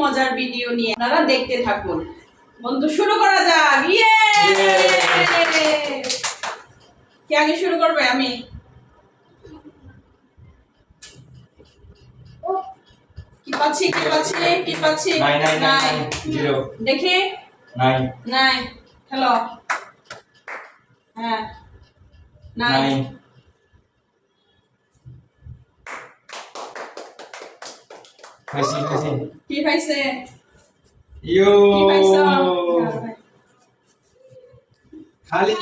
মজার ভিডিও নিয়ে আপনারা দেখতে থাকুন। বন্ধু শুরু করা যাক। ইয়ে! কে আগে শুরু করবে? আমি। কি পাচ্ছি? নাই। জিরো। দেখি। নাই। হ্যালো। হ্যাঁ। নাই। কি পাইছে? ইয়ো। কি পাইছো? খালি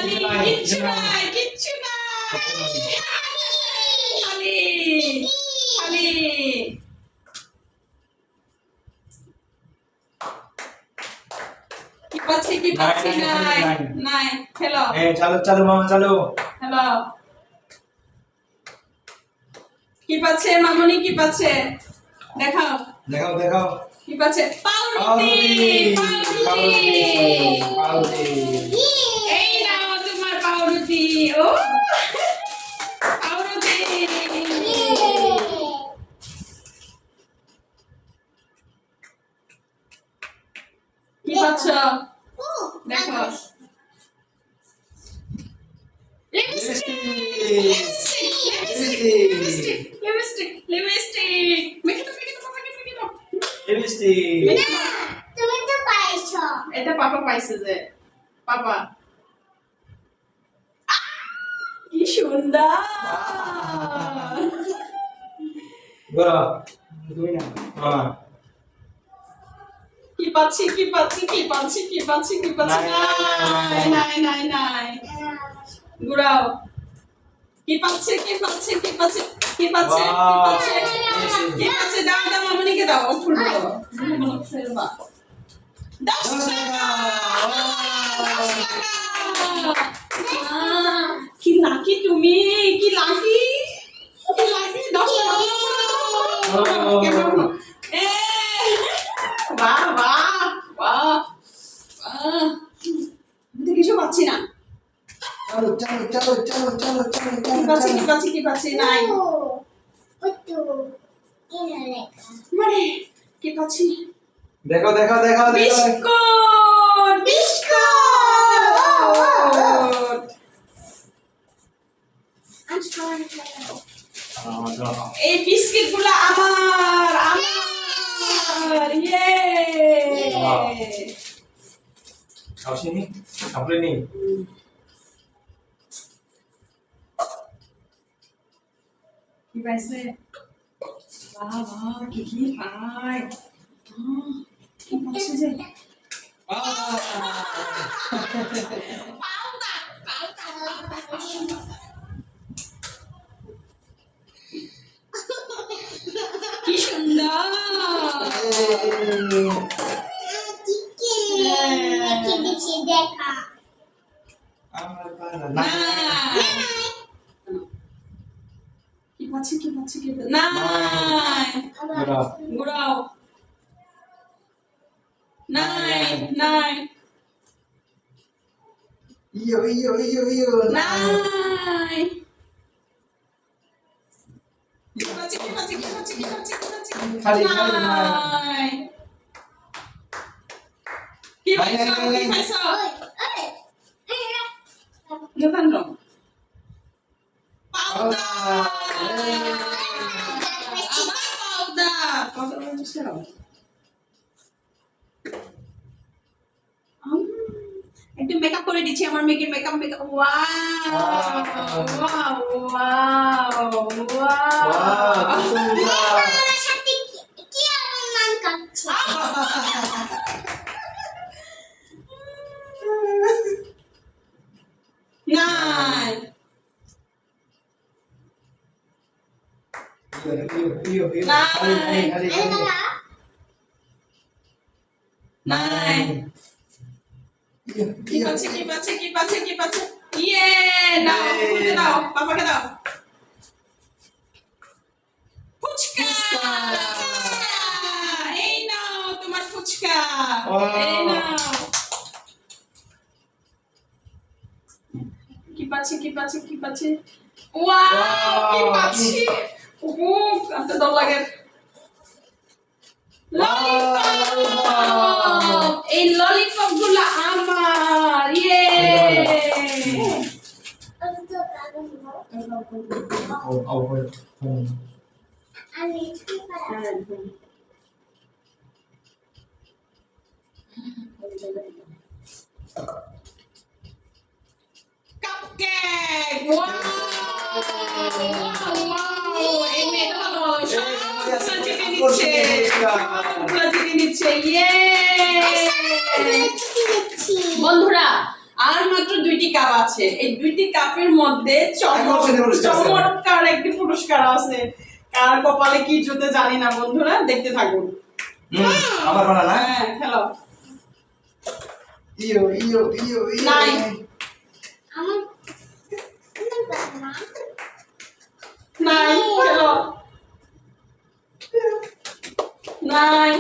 কিচ্ছু নাই। খালি। কি পাচ্ছি? নাই। হ্যালো। চালু মামা চালু। হ্যালো। কি পাচ্ছে মামুনি? কি পাচ্ছে? দেখাও। কি পাচ্ছে? পাউরুটি। এই নাও তোমার পাউরুটি। ও পাউরুটি। কি পাচ্ছ? দেখো। লিপস্টিক। মেখে দাও। তুমি তো পাইছো। এটা পাপা পাইছে যে। পাপা। কি সুন্দর। কি পাচ্ছি? নাই। ঘুরাও। কি পাচ্ছে? দাও মামুনিকে দাও। ফুলবো। ফেলবা। 10 টাকা। কি লাকি তুমি। 10 টাকা। এ বাহ। আমি তো কিছু পাচ্ছি না। কি পাচ্ছি? নাই। মানে কি পাচ্ছি? দেখো বিস্কুট। এই বিস্কিট গুলো আমার। ইয়ে! কি পাইছে? বাহ, কি পাই? কি পাচ্ছে যে? কি সুন্দর। কি পাচ্ছি? নাই। ঘুরাও। নাই। নাই। কি পাচ্ছি? নাই। কি পাইছো? দোকান রং। একটু মেকআপ করে দিচ্ছি। আমার মেয়েকে মেকআপ। নাই। কি পাচ্ছে? ইয়ে! নাও, ফুলকে দাও, পাপাকে দাও। ফুচকা। এই নাও তোমার ফুচকা। এই নাও। কি পাচ্ছি? ওয়াও! কি পাচ্ছি? এত দল লাগে। ললিপপ। সবগুলো আমার ইয়ে কাপকেক এই মেয়েটা ভালো সবগুলো জিতে নিচ্ছে সবগুলো জিতে নিচ্ছে ইয়ে বন্ধুরা আর মাত্র 2টি কাপ আছে এই 2টি কাপের মধ্যে চমৎকার একটি পুরস্কার আছে কার কপালে কি জুতে জানি না বন্ধুরা দেখতে থাকুন আমার বানা না হ্যাঁ খেলো ইয়ো ইয়ো ইয়ো ইয়ো নাই নাই খেলো নাই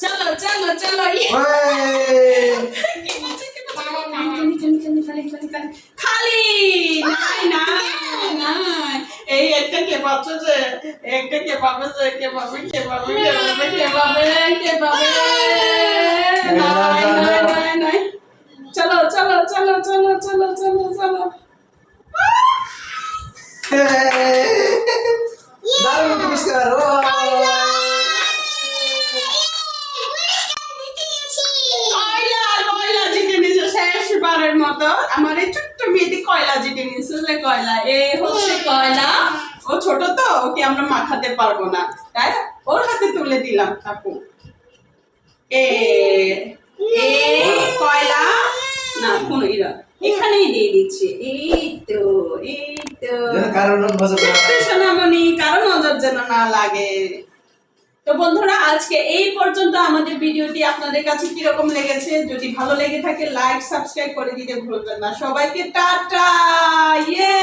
চলো চলো চলো ইয়ে খালি নাই নাই নাই এই একটা কে পাচ্ছে যে একটা কে পাবে যে কে পাবে কে পাবে কে পাবে কে পাবে কে পাবে নাই নাই নাই নাই চলো চলো চলো চলো চলো চলো চলো দারুণ পুরস্কার শেষবারের মতো আমার এই ছোট্ট মেয়েটি কয়লা জিতে নিয়েছে যে কয়লা এই হচ্ছে কয়লা ও ছোট তো ওকে আমরা মাখাতে পারবো না তাই ওর হাতে তুলে দিলাম কাকু কয়লা না কোন এখানেই দিয়ে দিচ্ছি এই তো কারণ সোনামণি কারো নজর যেন না লাগে তো বন্ধুরা আজকে এই পর্যন্ত আমাদের ভিডিওটি আপনাদের কাছে কিরকম লেগেছে যদি ভালো লেগে থাকে লাইক সাবস্ক্রাইব করে দিতে ভুলবেন না সবাইকে টাটা ইয়ে